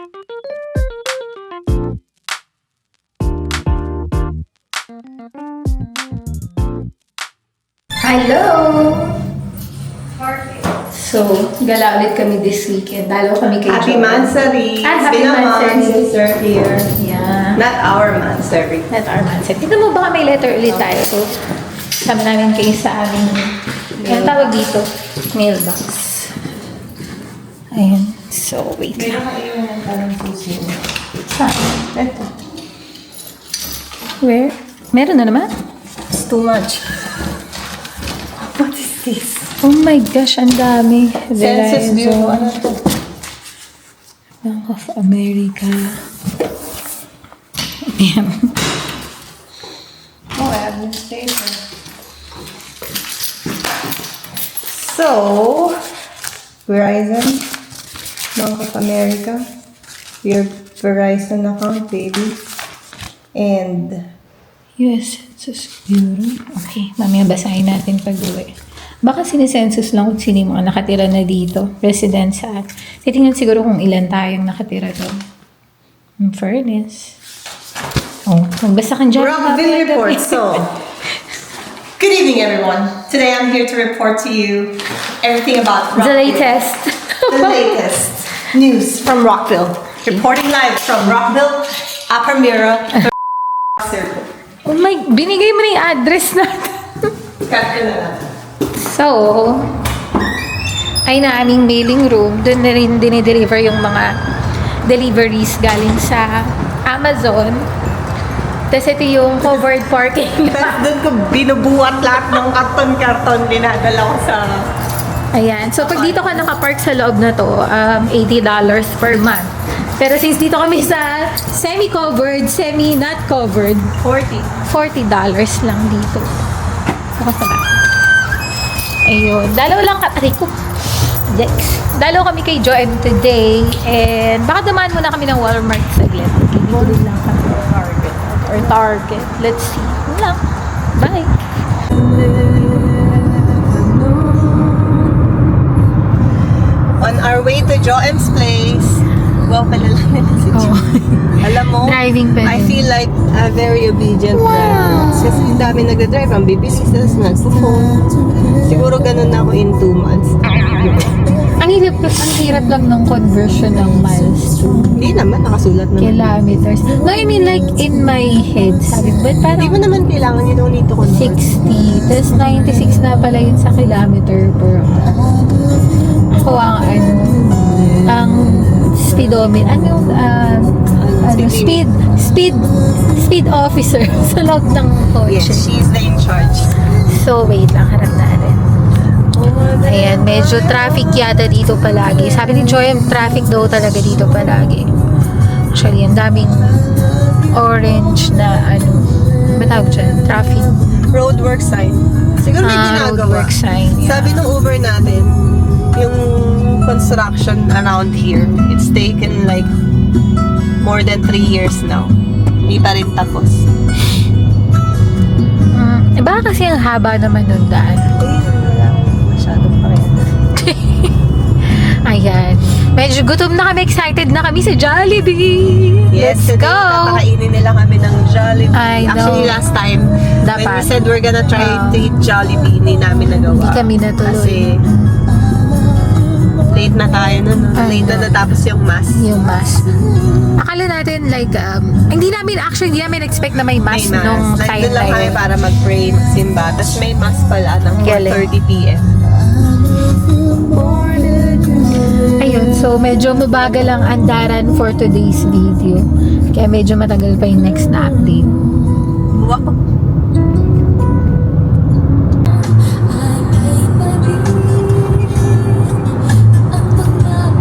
Hello! So, gala ulit kami this weekend. Dalaw kami kay Happy Joe. Mansari! Happy Mansari! Sister here. Yeah. Not our Mansari. Not our mindset. Tignan mo, baka may letter ulit tayo. So, sama namin kayo sa aming, ang tawag dito, mailbox. Ayan. So, wait lang. kayo ng parang pusin. Saan? Ito. Where? Meron na naman? It's too much. What is this? Oh my gosh, ang dami. Census Bureau. Ano to? Bank of America. Ayan. Oh, administrator. So, Verizon, Bank of America, your Verizon account, baby. And US Census Bureau. Okay, mamaya basahin natin pag-uwi. Baka sinisensus lang kung sino yung mga nakatira na dito. Resident sa... Titingnan siguro kung ilan tayong nakatira doon. In fairness. Oh, magbasa kang dyan. Rockville report. So, good evening, everyone. Today I'm here to report to you everything about The Rockville. latest. The latest news from Rockville. Reporting live from Rockville, Upper Mira, Circle. Oh my... Binigay mo na yung address natin. Cut ko na lang. So, ay na aming mailing room. Doon na rin dinideliver yung mga deliveries galing sa Amazon. Tapos ito yung covered parking. Tapos doon ko binubuhat lahat ng karton-karton dinadala ko sa... Ayan. So, pag dito ka nakapark sa loob na to, $80 per month. Pero since dito kami sa semi-covered, semi-not covered, 40. $40 lang dito. Bukas na ba? Ayun. Dalaw lang katari ko. Dex. Dalaw kami kay Joem today. And baka dumaan muna kami ng Walmart saglit. Bili lang kami. Target. Or Target. Let's see. Yun lang. Bye. On our way to Joem's place. Wow, pala lang nila si Oh. Alam mo, Driving pa I din. feel like a very obedient Wow. driver. Kasi ang dami nagdadrive, ang bibilis, nagpo-phone. Siguro ganun na ako in 2 months. Ang hirap lang ng conversion ng miles to Hindi naman, nakasulat naman. kilometers. No, I mean like in my head. Sabi ko, ba't Hindi parang mo naman kailangan, you don't need to convert. 60. Tapos 96 na pala yun sa kilometer per hour. Ako ang speedometer, speed officer sa loob ng kotse. Yes, she's the in charge. So, wait lang, harap natin. Ayan, medyo traffic yata dito palagi. Sabi ni Joy, traffic daw talaga dito palagi. Actually, ang daming orange na ba tawag dyan? Traffic. Roadwork sign. Siguro may ginagawa. Roadwork sign. Yeah. Sabi nung Uber natin, yung construction around here, it's taken like more than 3 years now. Hindi pa rin tapos. Baka kasi ang haba naman nun daan. Wala akong masyadong pakialam. Ayan. Medyo gutom na kami. Excited na kami sa Jollibee. Yes, Let's today, go! papakainin nila kami ng Jollibee. I know. Actually, last time, when we Dapat. said we're gonna try to eat Jollibee, hindi namin nagawa. Hindi kami natuloy. Kasi, late na tayo nun. I Late na know. natapos yung mass. Yung mask. Akala natin like, hindi namin expect na may mask May mass. nung Like, time doon lang na kami yun. para mag-pray, magsimba. Tapos may mass pala ng Galing. 4:30 p.m. Ayun, so medyo mabagal ang andaran for today's video. Kaya medyo matagal pa yung next na update. Wow.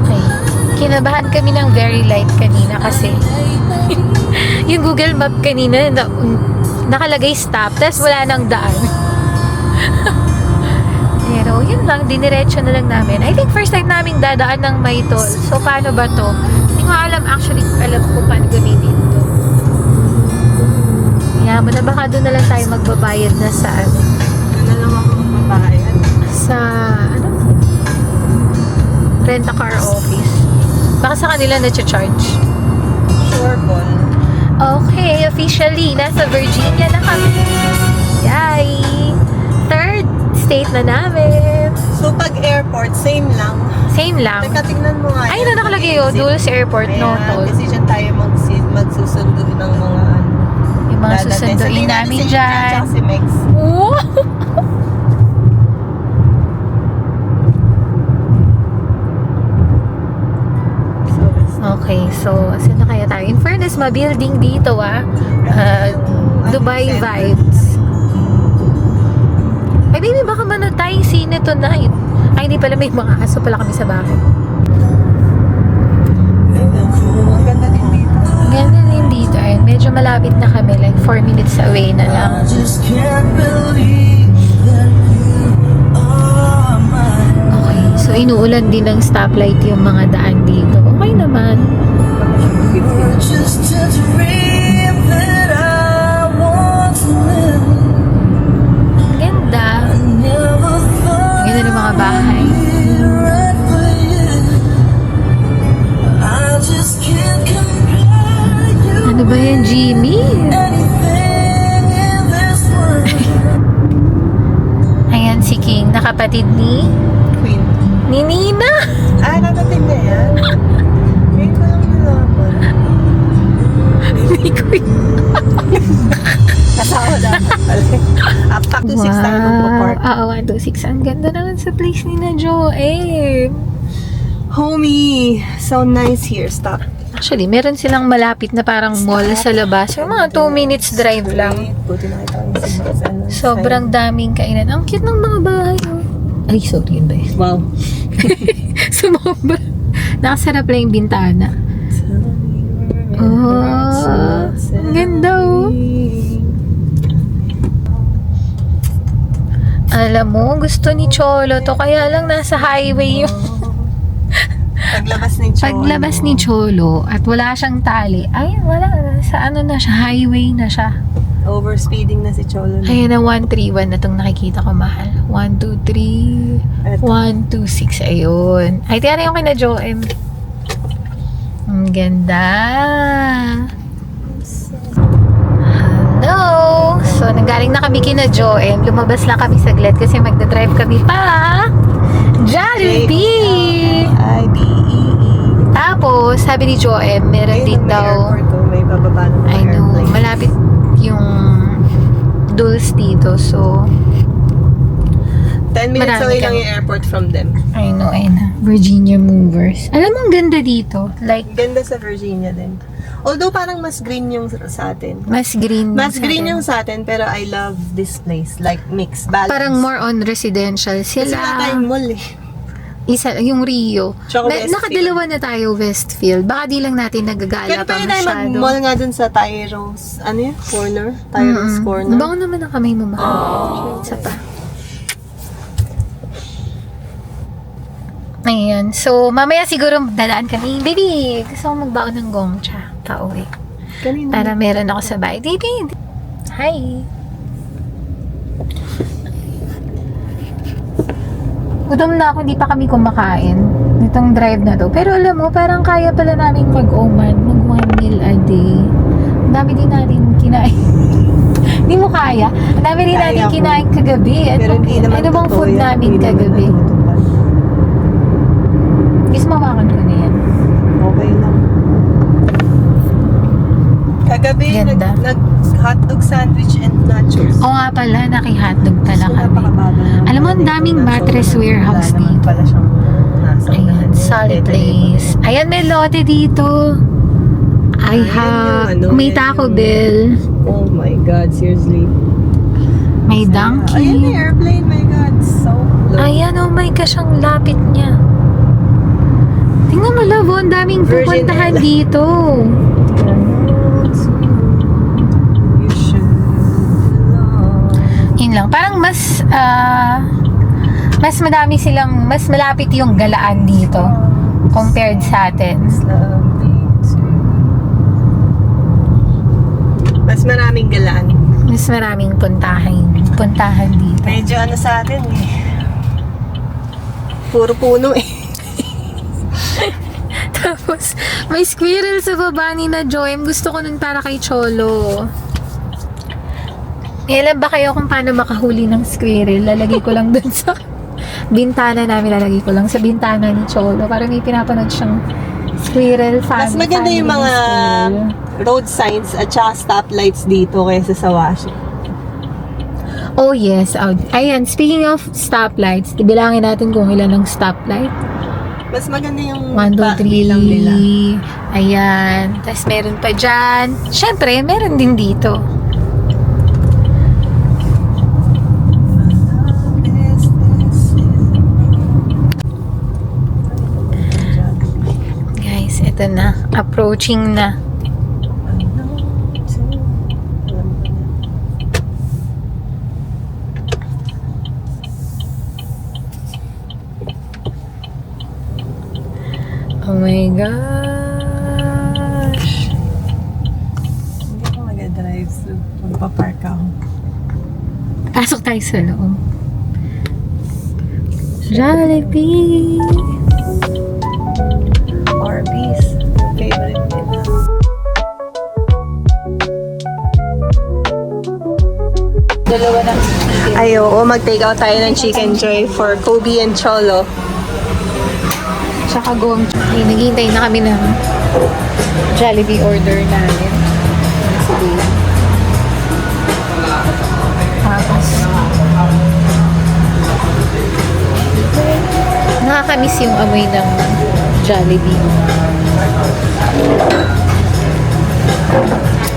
Okay. Kinabahan kami ng very light kanina kasi yung Google Map kanina nakalagay stop, tapos wala nang daan. Pero yun lang, diniretso na lang namin. I think first time naming dadaan ng may toll. So paano ba to? Hindi ko alam ko paano gamitin to. Kaya mo na baka doon na lang tayo magbabayad na sa Ano lang ako magbabayad? sa rent-a-car office. Baka Baka sa kanila na-charge. Sure ball. Okay, officially, nasa Virginia na kami. Yay! Third state na namin. So, pag airport, same lang. Same lang. Teka, tingnan mo nga. Ay, na nakalagay yun. Dulles Airport, no toll. Kasi dyan tayo magsusundo ng mga Yung mga susunduin namin dyan. Tsaka si Mex. Wow! Okay, so saan na kaya tayo? In fairness, ma-building dito Dubai vibes. Ay baby, baka manood tayong sine tonight. Ay, hindi pala, may mga aso pala kami sa bahay. Ang ganda din dito. Ganda din dito. Ay, medyo malapit na kami. Like 4 minutes away na lang. Okay, so inuulan din ng stoplight yung mga daan dito. Okay naman. Ganda. Ganda ng mga bahay. Ano ba yan, Jimmy? Ayan si King, nakapatid ni Queen. Nina. Ah, natating na yan. Ngayon ko lang nalaman. Ni Queen. Kasawa dapat pala. Up to 6 tayo magpo-park. Oo, 1, 2, 6. Ang ganda naman sa place ni na Joem. Homie, so nice here. Stop. Actually, meron silang malapit na parang mall sa labas. Yung mga 2 minutes drive lang. Buti nakita ko yung signal. Sobrang daming kainan. Ang cute ng mga bahay. Oh. Ay, sorry yun ba yun? Wow. Sumobra. Nakasarap lang yung bintana. Oh, ang ganda oh. Alam mo, gusto ni Cholo to. Kaya lang nasa highway yung paglabas ni Cholo at wala siyang tali. Ay, wala. Sa ano na siya? Highway na siya. Overspeeding na si Cholo. Ayan na 131 na itong nakikita ko, mahal. 1, 2, 3. 1, 2, 6. Ayun. Ay, tiyari yung kina Joem. Ang ganda. Hello. So, nanggaling na kami kina Joem. Lumabas lang kami saglit kasi magdadrive kami pa. Jollibee! I-B-E-E. Tapos, sabi ni Joem, meron din daw. May bababa ng I know, malapit yung Dulles dito. So, 10 minutes marami away lang kami. yung airport from them. I know, Virginia Movers. Alam mo, ang ganda dito. Like, Ganda sa Virginia din. Although parang mas green yung sa atin. mas green. Mas sa green atin. yung sa atin, pero I love this place. Like, mix, balance. Parang more on residential Kasi wala sila. tayong mall eh. Isa, yung Rio. Tsaka Westfield. Nakadalawa na tayo, Westfield. Baka di lang natin nagagala Pero pa pwede tayo masyado. mag-mall nga dun sa Tyros, ano yun? Corner? Tyros Corner. Bango naman ang kamay mo, mahal. Isa pa. Ayan. So, mamaya siguro dadaan kami. Baby, gusto ko magbaon ng gongcha. Pauwi. Kanina. Para meron ako sa bahay. Baby! Hi! Gutom na ako, hindi pa kami kumakain nitong drive na to. Pero alam mo, parang kaya pala namin mag-oman, mag 1 meal a day. Ang dami din natin kinain. Hindi mo kaya? Ang dami din Kaya natin ko. kinain kagabi. Pero hindi naman Ano bang totoo food yan. namin Hindi naman kagabi? natutupad. Gusto mawakan ko na yan. Okay lang. Kagabi, Ganda. nag-hotdog sandwich and nachos. Oo nga pala, naki-hotdog pala So, kami. napakabagal naman Alam mo, ang pala daming dito. mattress Wala warehouse naman dito. pala siyang nasa Ayan, unahan. solid place. Ayan, may lote dito. I Ayan have, yung ano, may yan Taco yung- Bell, Oh my God, seriously. may Ayan, may Dunkin'. airplane, my God. So low. Ayan, oh my gosh, ang lapit niya. Tingnan mo, love, oh, ang daming Virgin pupuntahan Airlines. dito. You should know. Yun lang, parang mas madami silang, mas malapit yung galaan dito compared sa atin. Love me too. Mas maraming galaan. Mas maraming puntahan dito. Medyo ano sa atin eh. Puro puno eh. Tapos, may squirrel sa baba ni na Joem. Gusto ko nun para kay Cholo. Alam ba kayo kung paano makahuli ng squirrel? Lalagay ko lang dun sa bintana namin. Lalagay ko lang sa bintana ni Cholo. Para may pinapanood siyang squirrel fan. Mas maganda yung mga road signs at saka stoplights dito kaysa sa Washington. Oh yes. Oh, ayan, speaking of stoplights, bilangin natin kung ilan ang stoplight. Mas maganda yung 1, 2, 3. bilang nila. Ayan. Tapos meron pa dyan. Siyempre, meron din dito. Guys, ito na. Approaching na. Oh my gosh. Hindi ko mag-drive, so magpa-park ako. Pasok tayo sa loob. Jollibee! Arby's, favorite nila. Dalawa na. Ay, oo, mag-take out tayo ng Chicken Joy for Kobe and Cholo. Tsaka gong. Ay, naghihintay na kami ng Jollibee order namin. Sige. Tapos, nakakamiss yung amoy ng Jollibee.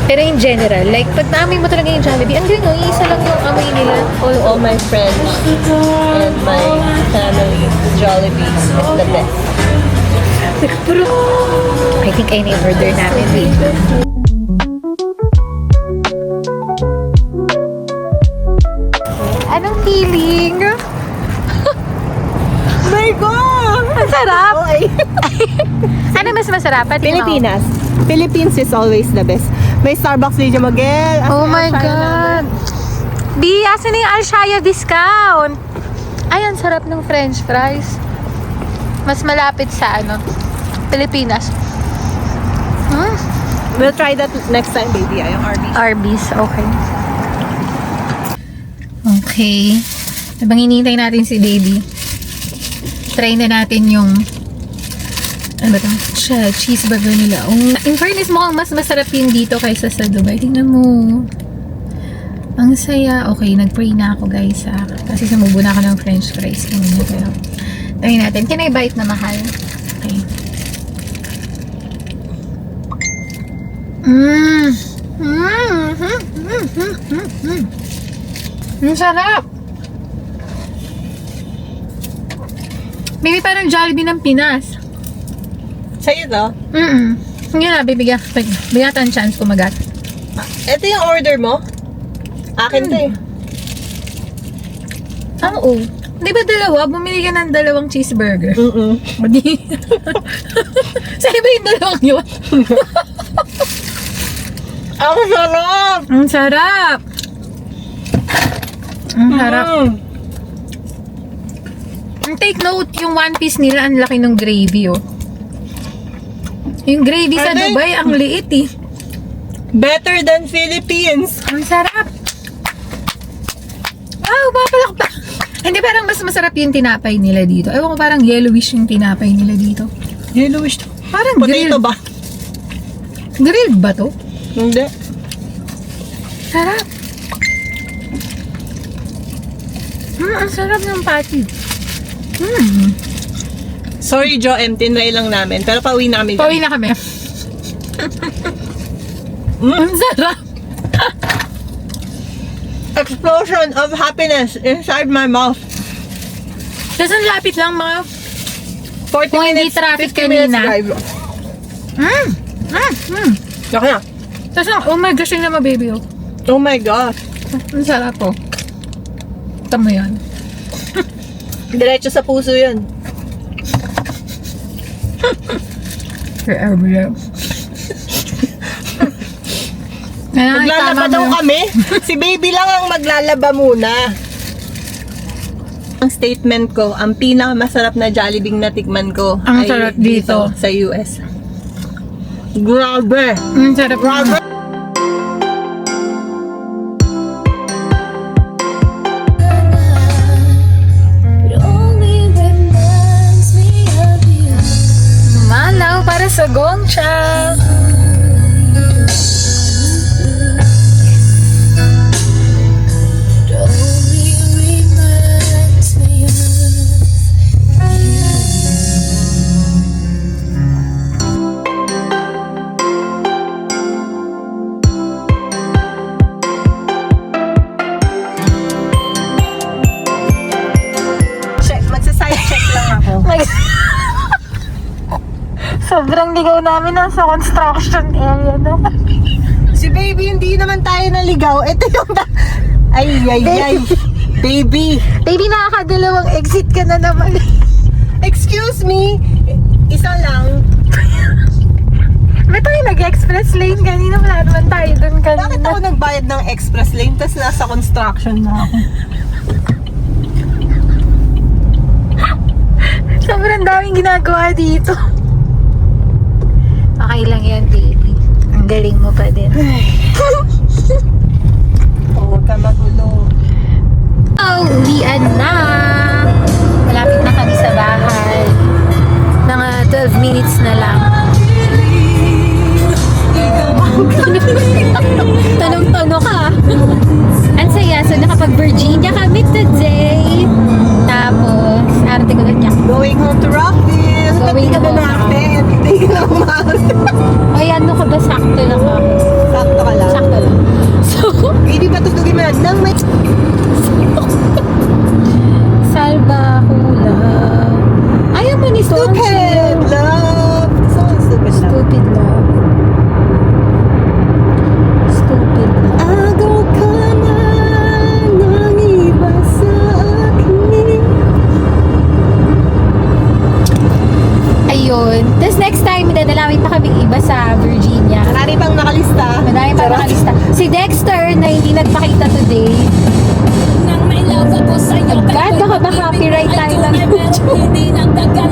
Pero in general, like, pag naamoy mo talaga yung Jollibee, ang gano'n, isa lang yung amoy nila. All my friends and my family, Jollibee is the best. Pero, I think ay na-order namin dito. Anong feeling? My God! Ang sarap! Okay. Ano mas masarap? Pati Pilipinas. Philippines is always the best. May Starbucks video, Miguel. Oh my God! B, asan na yung Alshaya discount? Ay, ang sarap ng french fries. Mas malapit sa Pilipinas. We'll try that next time, baby. Yung Arby's. Arby's, okay. Okay. Habang hinihintay natin si baby, try na natin yung ano ba ito? Cheeseburger nila. Oh, in fairness, mukhang mas masarap yung dito kaysa sa Dubai. Tingnan mo. Ang saya. Okay, nag-pray na ako, guys, ha? Kasi sumubo na ako ng french fries. Pero, try natin. Can I bite na mahal? Okay. Ang sarap! Maybe parang Jollibee ng Pinas. Sa'yo to? Sige na, bibigyan ang chance kumagat. Ito yung order mo? Akin to eh. Oo. Di ba dalawa? Bumili ka ng dalawang cheeseburger. Madi. Sa'yo ba yung dalawang yun? Ang sarap! Ang sarap! Ang sarap. Take note, yung one piece nila, ang laki ng gravy, oh. Yung gravy sa Ate. Dubai, ang liit, eh. Better than Philippines. Ang sarap. Wow, papalakpak. Hindi, parang mas masarap yung tinapay nila dito. Ewan ko, parang yellowish yung tinapay nila dito. Yellowish to. Parang Potato grilled. ba? Grilled ba to? Hindi. Sarap. Ang sarap ng patty. Sorry, Jo, tinry lang namin. Pero pauwi namin. Pauwi na kami. Ang sarap. Explosion of happiness inside my mouth. Tapos ang lapit lang, mga 40 Kung hindi minutes, traffic 50 minutes kanina. drive. Okay na. Tapos oh my gosh, yung naman baby, oh. Oh my God. Ang sarap, oh. Tama yan. Diretso sa puso yun. Forever yan. Maglalaba daw kami. Si baby lang ang maglalaba muna. Ang statement ko, ang pinakamasarap na Jollibee na tikman ko Ang ay sarap dito. sa US. Grabe! Sarap Grabe! It only reminds me of you. Malaw para sa Gongcha. It only reminds me of you. Check, magsa-side check lang ako. Sobrang ligaw namin nasa construction area no. Si baby, hindi naman tayo naligaw. Ito yung... Ay. Baby! Baby, nakakadalawang exit ka na naman. Excuse me! Isa lang. Ba't tayo nag-express lane kanina? Wala naman tayo dun kanina. Bakit ako nagbayad ng express lane tapos nasa construction na ako? Sobrang daming ginagawa dito. Okay lang yan, baby. Ang galing mo pa din. Huwag ka magulo. Oh, uwian na! Malapit na kami sa bahay. Mga 12 minutes na lang. Tanong-tanong ka. Ang saya. So, nakapag-Virginia kami today. Tapos, arte ko lang niya. Going home to Rockville. Going Ba't di ka home. na natin? Hindi ka na umakas. Ay, ano ka ba? Sakto lang ako. Sakto ka lang. Sakto lang. So, Hindi ba tutugin mo yan? Nang may... salba hula. Ayaw mo ni Stupid love! Someone stupid love. Stupid love. Stupid love. Agaw ka na nang iba sa akin. Ayun. Tapos next time, dadalawin pa kaming iba sa Virginia. Marami pang nakalista. Madami pa Charot. nakalista. Si Dexter na hindi nagpakita today. Nang may love ako sa'yo. God, baka ba copyright tayo ng Hindi nang tagal